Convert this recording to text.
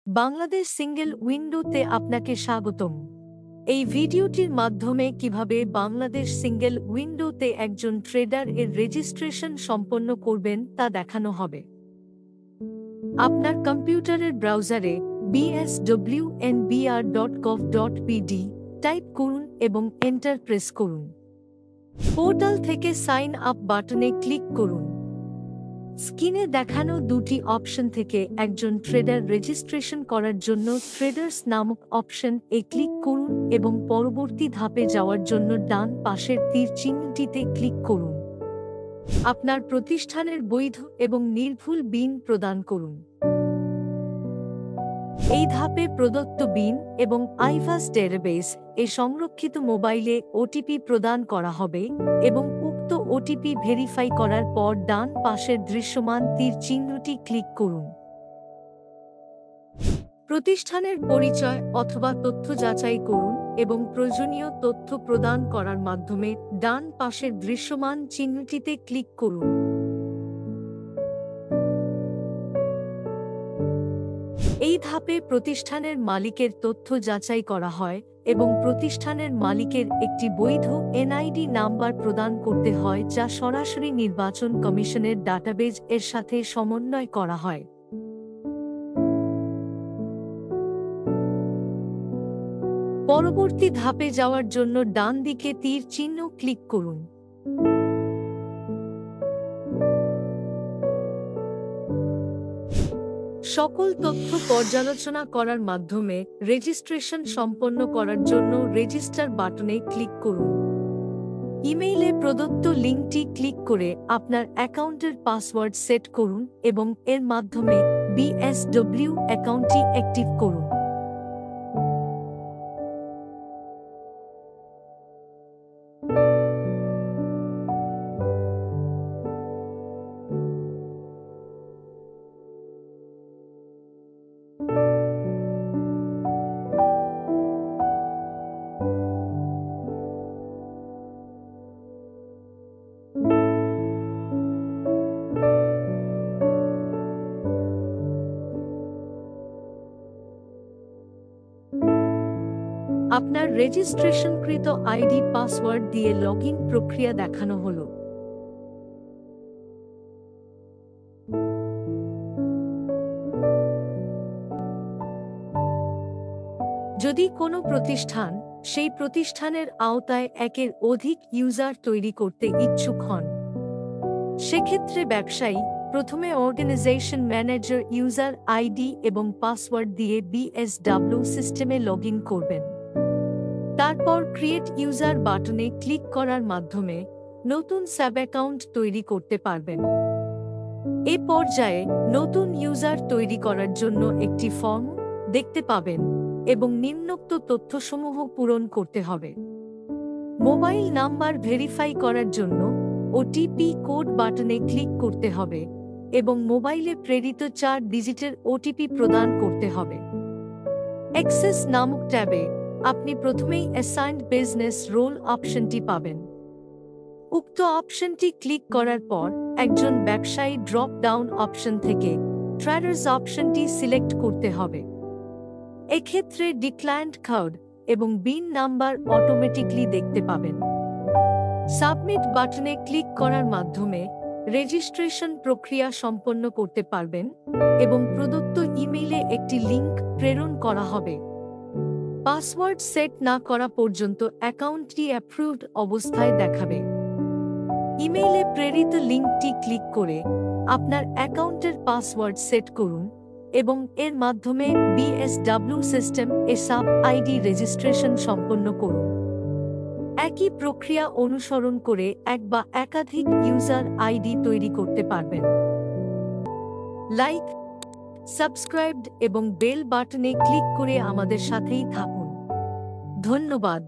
Bangladesh single উইন্ডোতে আপনাকে স্বাগতম। এই ভিডিওটির মাধ্যমে কিভাবে বাংলাদেশ সিঙ্গেল উইন্ডোতে একজন ট্রেডার এর রেজিস্ট্রেশন সম্পন্ন করবেন তা দেখানো হবে। আপনার কম্পিউটারের ব্রাউজারে bswnbr.gov.pd টাইপ করুন এবং এন্টার প্রেস করুন। পোর্টাল থেকে সাইন আপ বাটনে ক্লিক করুন। স্ক্রিনে দেখানো দুটি অপশন থেকে একজন ট্রেডার রেজিস্ট্রেশন করার জন্য ট্রেডার্স নামক অপশন এ ক্লিক করুন এবং পরবর্তী ধাপে যাওয়ার জন্য ডান পাশের তীর চিহ্নটিতে ক্লিক করুন। আপনার প্রতিষ্ঠানের বৈধ এবং নির্ভুল বিন প্রদান করুন। এই ধাপে প্রদত্ত বিন এবং আইভাস ডেটাবেস এ সংরক্ষিত মোবাইলে ওটিপি প্রদান করা হবে এবং উক্ত ওটিপি ভেরিফাই করার পর ডান পাশের দৃশ্যমান তীর চিহ্নটি ক্লিক করুন। প্রতিষ্ঠানের পরিচয় অথবা তথ্য যাচাই করুন এবং প্রয়োজনীয় তথ্য প্রদান করার মাধ্যমে ডান পাশের দৃশ্যমান চিহ্নটিতে ক্লিক করুন। এই ধাপে প্রতিষ্ঠানের মালিকের তথ্য যাচাই করা হয় এবং প্রতিষ্ঠানের মালিকের একটি বৈধ এনআইডি নাম্বার প্রদান করতে হয় যা সরাসরি নির্বাচন কমিশনের ডাটাবেজ এর সাথে সমন্বয় করা হয়। পরবর্তী ধাপে যাওয়ার জন্য ডান দিকে তীর চিহ্ন ক্লিক করুন। সকল তথ্য পর্যালোচনা করার মাধ্যমে রেজিস্ট্রেশন সম্পন্ন করার জন্য রেজিস্টার বাটনে ক্লিক করুন। ইমেইলে প্রদত্ত লিঙ্কটি ক্লিক করে আপনার অ্যাকাউন্টের পাসওয়ার্ড সেট করুন এবং এর মাধ্যমে BSW অ্যাকাউন্টটি অ্যাক্টিভ করুন। আপনার রেজিস্ট্রেশনকৃত আইডি পাসওয়ার্ড দিয়ে লগইন প্রক্রিয়া দেখানো হলো। যদি কোনো প্রতিষ্ঠান সেই প্রতিষ্ঠানের আওতায় একের অধিক ইউজার তৈরি করতে ইচ্ছুক হন, সেক্ষেত্রে ব্যবসায়ী প্রথমে অর্গানাইজেশন ম্যানেজার ইউজার আইডি এবং পাসওয়ার্ড দিয়ে BSW সিস্টেমে লগইন করবেন। তারপর ক্রিয়েট ইউজার বাটনে ক্লিক করার মাধ্যমে নতুন সাব অ্যাকাউন্ট তৈরি করতে পারবেন। এ পর্যায়ে নতুন ইউজার তৈরি করার জন্য একটি ফর্ম দেখতে পাবেন এবং নিম্নোক্ত তথ্যসমূহ পূরণ করতে হবে। মোবাইল নাম্বার ভেরিফাই করার জন্য ওটিপি কোড বাটনে ক্লিক করতে হবে এবং মোবাইলে প্রেরিত 4 ডিজিটের ওটিপি প্রদান করতে হবে। অ্যাক্সেস নামক ট্যাবে আপনি প্রথমেই অ্যাসাইন্ড বিজনেস রোল অপশনটি পাবেন। উক্ত অপশনটি ক্লিক করার পর একজন ব্যবসায়ী ড্রপ ডাউন অপশন থেকে ট্রেডার্স অপশনটি সিলেক্ট করতে হবে। এক্ষেত্রে ডিক্লায়েন্ট কোড এবং বিন নাম্বার অটোমেটিকলি দেখতে পাবেন। সাবমিট বাটনে ক্লিক করার মাধ্যমে রেজিস্ট্রেশন প্রক্রিয়া সম্পন্ন করতে পারবেন এবং প্রদত্ত ইমেইলে একটি লিংক প্রেরণ করা হবে। পাসওয়ার্ড সেট না করা পর্যন্ত অ্যাকাউন্টটি অ্যাপ্রুভড অবস্থায় দেখাবে। ইমেইলে প্রেরিত লিঙ্কটি ক্লিক করে আপনার অ্যাকাউন্টের পাসওয়ার্ড সেট করুন এবং এর মাধ্যমে BSW system a sub ID registration সম্পন্ন করুন। একই প্রক্রিয়া অনুসরণ করে এক বা একাধিক ইউজার আইডি তৈরি করতে পারবেন। লাইক, সাবস্ক্রাইব এবং বেল বাটনে ক্লিক করে আমাদের সাথেই থাকুন। ধন্যবাদ।